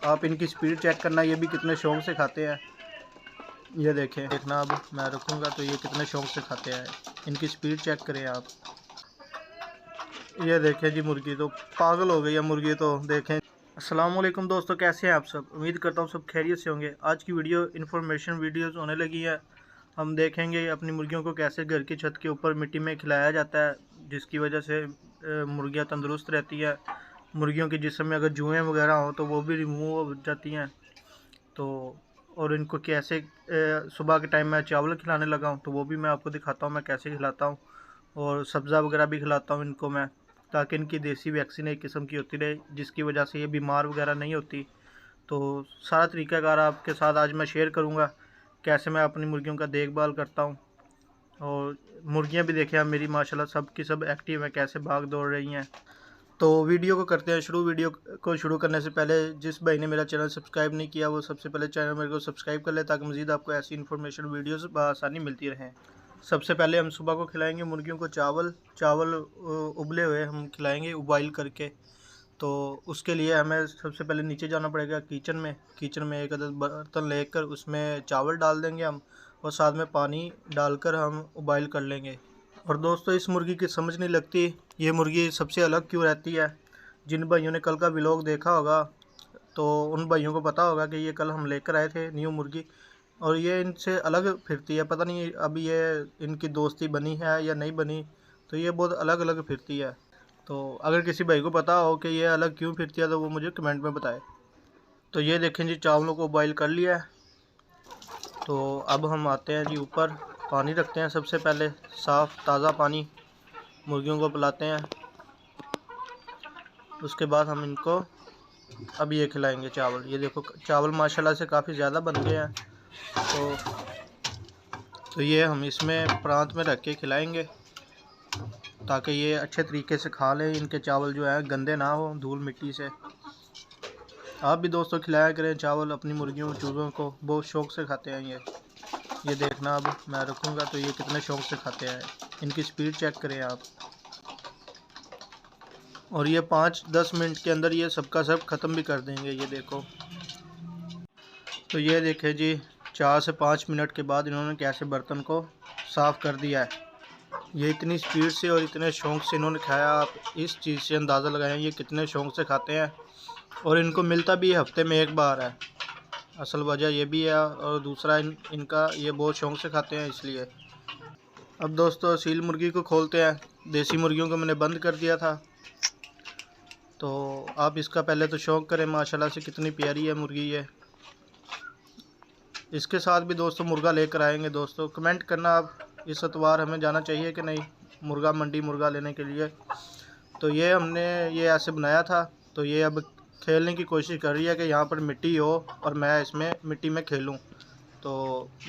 आप इनकी speed check करना, ये भी कितने शौक से खाते हैं। ये देखना, अब मैं रखूँगा तो ये कितने शौक से खाते हैं। इनकी स्पीड चेक करें आप। ये देखें जी, मुर्गी तो पागल हो गई है। मुर्गी तो देखें। अस्सलाम वालेकुम दोस्तों, कैसे हैं आप सब। उम्मीद करता हूँ सब खैरियत से होंगे। आज की वीडियो इन्फॉर्मेशन वीडियोज़ होने लगी है। हम देखेंगे अपनी मुर्गियों को कैसे घर की छत के ऊपर मिट्टी में खिलाया जाता है, जिसकी वजह से मुर्गियाँ तंदुरुस्त रहती है। मुर्गियों के जिस्म में अगर जुएँ वगैरह हों तो वो भी रिमूव हो जाती हैं। तो और इनको कैसे सुबह के टाइम में चावल खिलाने लगा हूँ, तो वो भी मैं आपको दिखाता हूँ मैं कैसे खिलाता हूँ। और सब्ज़ा वगैरह भी खिलाता हूँ इनको मैं, ताकि इनकी देसी वैक्सीन एक किस्म की होती रहे, जिसकी वजह से ये बीमार वगैरह नहीं होती। तो सारा तरीक़ाकार आपके साथ आज मैं शेयर करूँगा, कैसे मैं अपनी मुर्गियों का देखभाल करता हूँ। और मुर्गियाँ भी देखें आप मेरी माशाल्लाह सब की सब एक्टिव हैं, कैसे भाग दौड़ रही हैं। तो वीडियो को करते हैं शुरू। वीडियो को शुरू करने से पहले जिस भाई ने मेरा चैनल सब्सक्राइब नहीं किया, वो सबसे पहले चैनल मेरे को सब्सक्राइब कर ले, ताकि मज़ीद आपको ऐसी इन्फॉर्मेशन वीडियोस बआसानी मिलती रहें। सबसे पहले हम सुबह को खिलाएंगे मुर्गियों को चावल उबले हुए हम खिलाएंगे, उबाइल करके। तो उसके लिए हमें सबसे पहले नीचे जाना पड़ेगा किचन में एक अदद बर्तन लेकर उसमें चावल डाल देंगे हम, और साथ में पानी डालकर हम उबाइल कर लेंगे। और दोस्तों, इस मुर्गी की समझ नहीं लगती, ये मुर्गी सबसे अलग क्यों रहती है। जिन भाइयों ने कल का व्लॉग देखा होगा तो उन भाइयों को पता होगा कि ये कल हम लेकर आए थे न्यू मुर्गी, और ये इनसे अलग फिरती है। पता नहीं अभी ये इनकी दोस्ती बनी है या नहीं बनी, तो ये बहुत अलग अलग फिरती है। तो अगर किसी भाई को पता हो कि ये अलग क्यों फिरती है तो वो मुझे कमेंट में बताए। तो ये देखें जी, चावलों को बॉईल कर लिया है। तो अब हम आते हैं जी ऊपर, पानी रखते हैं सबसे पहले, साफ़ ताज़ा पानी मुर्गियों को पिलाते हैं। उसके बाद हम इनको अब ये खिलाएंगे चावल। ये देखो चावल माशाल्लाह से काफ़ी ज़्यादा बन गए हैं। तो ये हम इसमें प्रांत में रख के खिलाएंगे, ताकि ये अच्छे तरीके से खा लें। इनके चावल जो है गंदे ना हो धूल मिट्टी से। आप भी दोस्तों खिलाया करें चावल अपनी मुर्गियों चूज़ों को, बहुत शौक़ से खाते हैं ये देखना, अब मैं रखूँगा तो ये कितने शौक़ से खाते हैं। इनकी स्पीड चेक करें आप। और ये 5-10 मिनट के अंदर ये सबका सब ख़त्म भी कर देंगे। ये देखो, तो ये देखें जी, 4 से 5 मिनट के बाद इन्होंने कैसे बर्तन को साफ़ कर दिया है। ये इतनी स्पीड से और इतने शौक़ से इन्होंने खाया, आप इस चीज़ से अंदाज़ा लगाएं ये कितने शौक़ से खाते हैं। और इनको मिलता भी हफ्ते में एक बार है, असल वजह ये भी है। और दूसरा इनका ये बहुत शौक़ से खाते हैं इसलिए। अब दोस्तों सील मुर्गी को खोलते हैं। देसी मुर्गियों को मैंने बंद कर दिया था, तो आप इसका पहले तो शौक़ करें माशाल्लाह से कितनी प्यारी है मुर्गी ये। इसके साथ भी दोस्तों मुर्गा लेकर आएंगे। दोस्तों कमेंट करना आप, इस एतवार हमें जाना चाहिए कि नहीं मुर्गा मंडी मुर्गा लेने के लिए। तो ये हमने ये ऐसे बनाया था। तो ये अब खेलने की कोशिश कर रही है कि यहाँ पर मिट्टी हो और मैं इसमें मिट्टी में खेलूँ। तो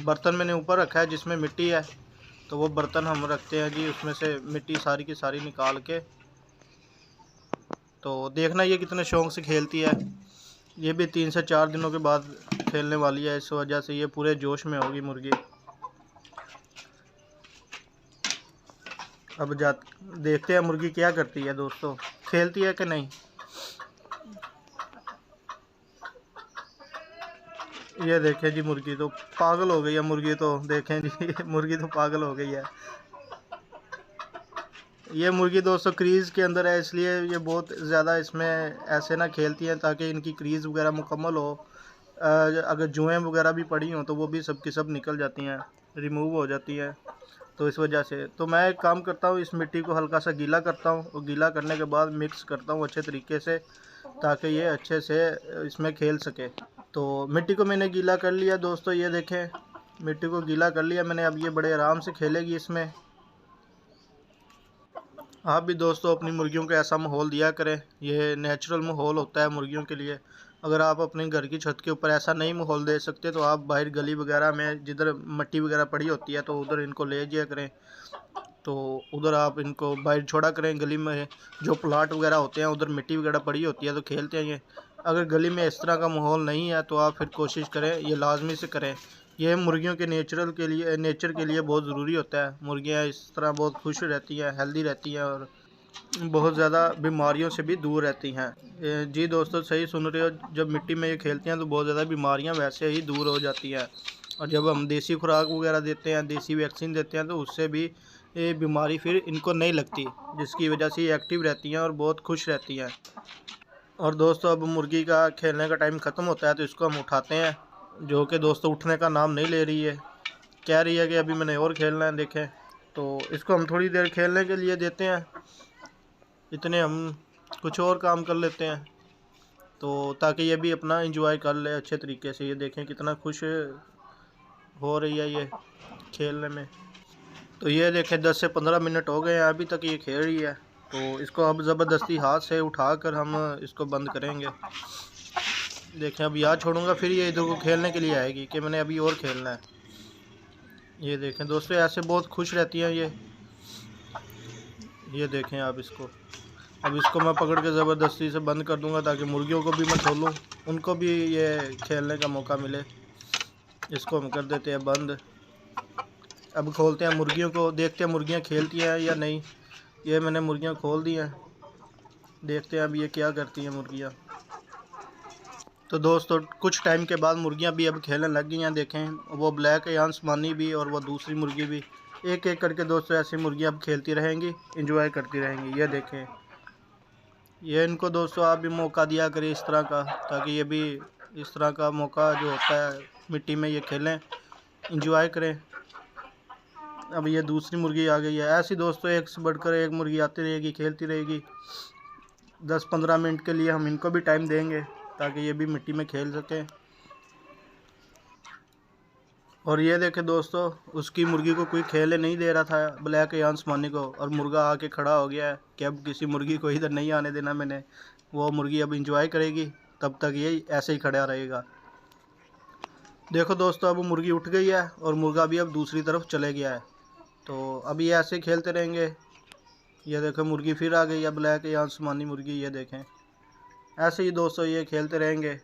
बर्तन मैंने ऊपर रखा है जिसमें मिट्टी है, तो वो बर्तन हम रखते हैं जी, उसमें से मिट्टी सारी की सारी निकाल के। तो देखना ये कितने शौक़ से खेलती है। ये भी 3 से 4 दिनों के बाद खेलने वाली है, इस वजह से ये पूरे जोश में होगी मुर्गी। अब देखते हैं मुर्गी क्या करती है दोस्तों, खेलती है कि नहीं। ये देखें जी, मुर्गी तो पागल हो गई है। मुर्गी तो देखें जी मुर्गी तो पागल हो गई है। ये मुर्गी दोस्तों क्रीज़ के अंदर है, इसलिए ये बहुत ज़्यादा इसमें ऐसे ना खेलती हैं, ताकि इनकी क्रीज़ वगैरह मुकम्मल हो। अगर जुएँ वगैरह भी पड़ी हों तो वो भी सब की सब निकल जाती हैं, रिमूव हो जाती हैं। तो इस वजह से तो मैं एक काम करता हूँ, इस मिट्टी को हल्का सा गीला करता हूँ, और गीला करने के बाद मिक्स करता हूँ अच्छे तरीके से, ताकि ये अच्छे से इसमें खेल सके। तो मिट्टी को मैंने गीला कर लिया दोस्तों, ये देखें मिट्टी को गीला कर लिया मैंने। अब ये बड़े आराम से खेलेगी इसमें। आप भी दोस्तों अपनी मुर्गियों को ऐसा माहौल दिया करें, ये नेचुरल माहौल होता है मुर्गियों के लिए। अगर आप अपने घर की छत के ऊपर ऐसा नहीं माहौल दे सकते, तो आप बाहर गली वगैरह में जिधर मिट्टी वगैरह पड़ी होती है तो उधर इनको ले जाया करें। तो उधर आप इनको बाहर छोड़ा करें। गली में जो प्लाट वगैरह होते हैं उधर मिट्टी वगैरह पड़ी होती है तो खेलते हैं ये। अगर गली में इस तरह का माहौल नहीं है तो आप फिर कोशिश करें, ये लाजमी से करें। ये मुर्गियों के नेचर के लिए बहुत ज़रूरी होता है। मुर्गियाँ इस तरह बहुत खुश रहती हैं, हेल्दी रहती हैं और बहुत ज़्यादा बीमारियों से भी दूर रहती हैं। जी दोस्तों, सही सुन रहे हो, जब मिट्टी में ये खेलती हैं तो बहुत ज़्यादा बीमारियां वैसे ही दूर हो जाती हैं। और जब हम देसी खुराक वगैरह देते हैं, देसी वैक्सीन देते हैं, तो उससे भी ये बीमारी फिर इनको नहीं लगती, जिसकी वजह से ये एक्टिव रहती हैं और बहुत खुश रहती हैं। और दोस्तों, अब मुर्गी का खेलने का टाइम ख़त्म होता है तो इसको हम उठाते हैं, जो कि दोस्तों उठने का नाम नहीं ले रही है। कह रही है कि अभी मैंने और खेलना है। देखें, तो इसको हम थोड़ी देर खेलने के लिए देते हैं, इतने हम कुछ और काम कर लेते हैं, तो ताकि ये भी अपना एंजॉय कर ले अच्छे तरीके से। ये देखें कितना खुश हो रही है ये खेलने में। तो ये देखें 10 से 15 मिनट हो गए हैं, अभी तक ये खेल रही है। तो इसको अब ज़बरदस्ती हाथ से उठाकर हम इसको बंद करेंगे। देखें, अब यहाँ छोड़ूंगा फिर ये इधर को खेलने के लिए आएगी कि मैंने अभी और खेलना है। ये देखें दोस्तों, ऐसे बहुत खुश रहती हैं ये देखें आप इसको। अब इसको मैं पकड़ के ज़बरदस्ती से बंद कर दूंगा ताकि मुर्गियों को भी मैं खोलूँ, उनको भी ये खेलने का मौका मिले। इसको हम कर देते हैं बंद। अब खोलते हैं मुर्गियों को, देखते हैं मुर्गियाँ खेलती हैं या नहीं। ये मैंने मुर्गियाँ खोल दी हैं, देखते हैं अब ये क्या करती हैं मुर्गियाँ। तो दोस्तों, कुछ टाइम के बाद मुर्गियाँ भी अब खेलने लग गई हैं। देखें, वो ब्लैक है आसमानी भी और वो दूसरी मुर्गी भी। एक एक करके दोस्तों ऐसी मुर्गियाँ अब खेलती रहेंगी, इंजॉय करती रहेंगी। ये देखें, ये इनको दोस्तों आप भी मौका दिया करें इस तरह का, ताकि ये भी इस तरह का मौका जो होता है मिट्टी में ये खेलें, इंजॉय करें। अब ये दूसरी मुर्गी आ गई है। ऐसी दोस्तों एक से बढ़कर एक मुर्गी आती रहेगी, खेलती रहेगी। 10-15 मिनट के लिए हम इनको भी टाइम देंगे ताकि ये भी मिट्टी में खेल सकें। और ये देखें दोस्तों, उसकी मुर्गी को कोई खेलने नहीं दे रहा था, ब्लैक आसमानी को, और मुर्गा आके खड़ा हो गया है कि अब किसी मुर्गी को इधर नहीं आने देना मैंने। वो मुर्गी अब इंजॉय करेगी, तब तक ये ऐसे ही खड़ा रहेगा। देखो दोस्तों, अब मुर्गी उठ गई है और मुर्गा भी अब दूसरी तरफ चले गया है। तो अब ये ऐसे खेलते रहेंगे। ये देखो, मुर्गी फिर आ गई है, ब्लैक आसमानी मुर्गी। ये देखें, ऐसे ही दोस्तों ये खेलते रहेंगे।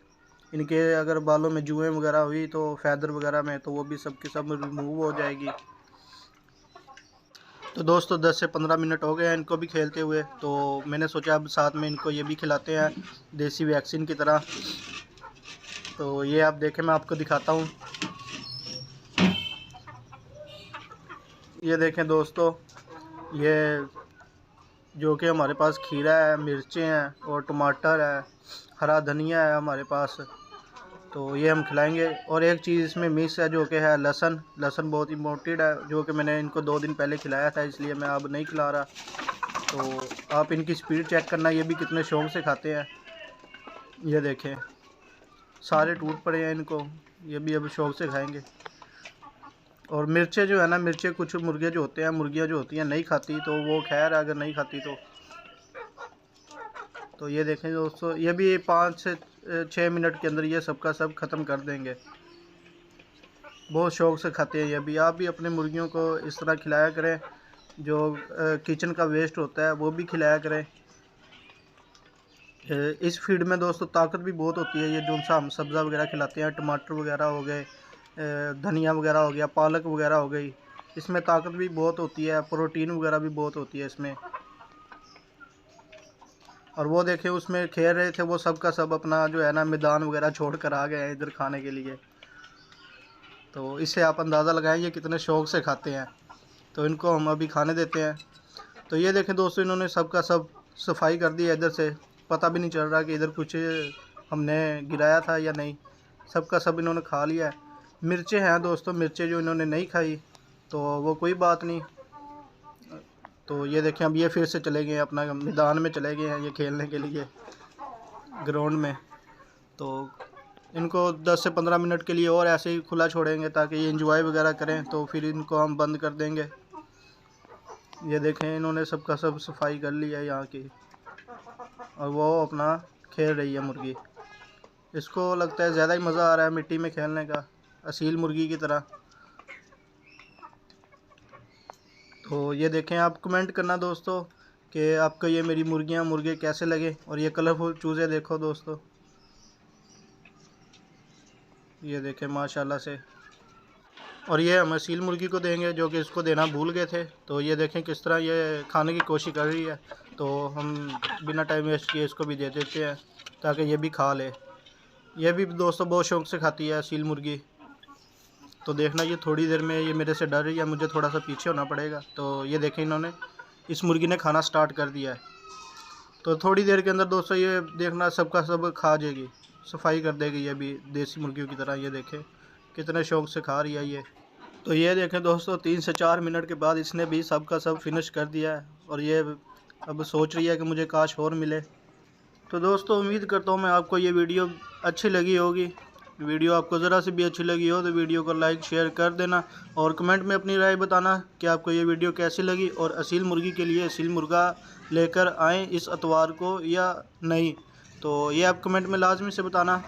इनके अगर बालों में जुएँ वगैरह हुई तो फैदर वगैरह में, तो वो भी सब की सब रिमूव हो जाएगी। तो दोस्तों 10 से 15 मिनट हो गए हैं इनको भी खेलते हुए, तो मैंने सोचा अब साथ में इनको ये भी खिलाते हैं देसी वैक्सीन की तरह। तो ये आप देखें, मैं आपको दिखाता हूँ। ये देखें दोस्तों, ये जो कि हमारे पास खीरा है, मिर्चें हैं और टमाटर है, हरा धनिया है हमारे पास। तो ये हम खिलाएंगे। और एक चीज़ इसमें मिस है जो कि है लहसुन। लहसुन बहुत इम्पोर्टेंट है, जो कि मैंने इनको 2 दिन पहले खिलाया था, इसलिए मैं अब नहीं खिला रहा। तो आप इनकी स्पीड चेक करना, ये भी कितने शौक से खाते हैं। ये देखें, सारे टूट पड़े हैं इनको, ये भी अब शौक से खाएंगे। और मिर्चें जो है ना, मिर्चें कुछ मुर्गे जो होते हैं, मुर्गियाँ जो होती हैं नहीं खाती, तो वो खैर अगर नहीं खाती तो ये देखें दोस्तों, ये भी 5 से 6 मिनट के अंदर ये सब का सब ख़त्म कर देंगे। बहुत शौक से खाते हैं ये भी। आप भी अपने मुर्गियों को इस तरह खिलाया करें, जो किचन का वेस्ट होता है वो भी खिलाया करें। इस फीड में दोस्तों ताकत भी बहुत होती है। ये जो सा हम सब्ज़ा वगैरह खिलाते हैं, टमाटर वगैरह हो गए, धनिया वगैरह हो गया, पालक वगैरह हो गई, इसमें ताकत भी बहुत होती है, प्रोटीन वगैरह भी बहुत होती है इसमें। और वो देखे उसमें खेल रहे थे, वो सब का सब अपना जो है ना मैदान वगैरह छोड़ कर आ गए हैं इधर खाने के लिए। तो इससे आप अंदाज़ा लगाएं ये कितने शौक़ से खाते हैं। तो इनको हम अभी खाने देते हैं। तो ये देखें दोस्तों, इन्होंने सब का सब सफाई कर दी है इधर से। पता भी नहीं चल रहा कि इधर कुछ हमने गिराया था या नहीं, सब का सब इन्होंने खा लिया है। मिर्चें हैं दोस्तों, मिर्चें जो इन्होंने नहीं खाई तो वो कोई बात नहीं। तो ये देखें, अब ये फिर से चले गए अपना मैदान में, चले गए हैं ये खेलने के लिए ग्राउंड में। तो इनको 10 से 15 मिनट के लिए और ऐसे ही खुला छोड़ेंगे ताकि ये एंजॉय वगैरह करें, तो फिर इनको हम बंद कर देंगे। ये देखें, इन्होंने सबका सब सफाई कर ली है यहाँ की, और वो अपना खेल रही है मुर्गी। इसको लगता है ज़्यादा ही मज़ा आ रहा है मिट्टी में खेलने का, असील मुर्गी की तरह। तो ये देखें, आप कमेंट करना दोस्तों कि आपको ये मेरी मुर्गियाँ मुर्गे कैसे लगे। और ये कलरफुल चूज़े देखो दोस्तों, ये देखें माशाल्लाह से। और ये हम असील मुर्गी को देंगे जो कि इसको देना भूल गए थे। तो ये देखें किस तरह ये खाने की कोशिश कर रही है, तो हम बिना टाइम वेस्ट किए इसको भी दे देते हैं ताकि ये भी खा ले। ये भी दोस्तों बहुत शौक़ से खाती है असील मुर्गी। तो देखना ये थोड़ी देर में ये मेरे से डर रही है, मुझे थोड़ा सा पीछे होना पड़ेगा। तो ये देखें इन्होंने, इस मुर्गी ने खाना स्टार्ट कर दिया है। तो थोड़ी देर के अंदर दोस्तों ये देखना सबका सब खा जाएगी, सफाई कर देगी ये भी देसी मुर्गियों की तरह। ये देखें कितने शौक़ से खा रही है ये। तो ये देखें दोस्तों 3 से 4 मिनट के बाद इसने भी सब का सब फिनिश कर दिया है और ये अब सोच रही है कि मुझे काश और मिले। तो दोस्तों उम्मीद करता हूँ मैं आपको ये वीडियो अच्छी लगी होगी। वीडियो आपको ज़रा से भी अच्छी लगी हो तो वीडियो को लाइक शेयर कर देना और कमेंट में अपनी राय बताना कि आपको ये वीडियो कैसी लगी और असील मुर्गी के लिए असील मुर्गा लेकर आएँ इस अतवार को या नहीं। तो ये आप कमेंट में लाजमी से बताना।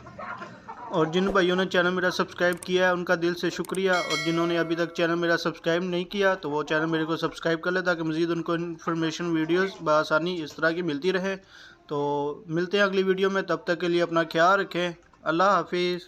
और जिन भाइयों ने चैनल मेरा सब्सक्राइब किया है उनका दिल से शुक्रिया, और जिन्होंने अभी तक चैनल मेरा सब्सक्राइब नहीं किया तो वो चैनल मेरे को सब्सक्राइब कर ले ताकि मज़ीद उनको इन्फॉर्मेशन वीडियोस बआसानी इस तरह की मिलती रहे। तो मिलते हैं अगली वीडियो में, तब तक के लिए अपना ख्याल रखें। अल्लाह हाफिज़।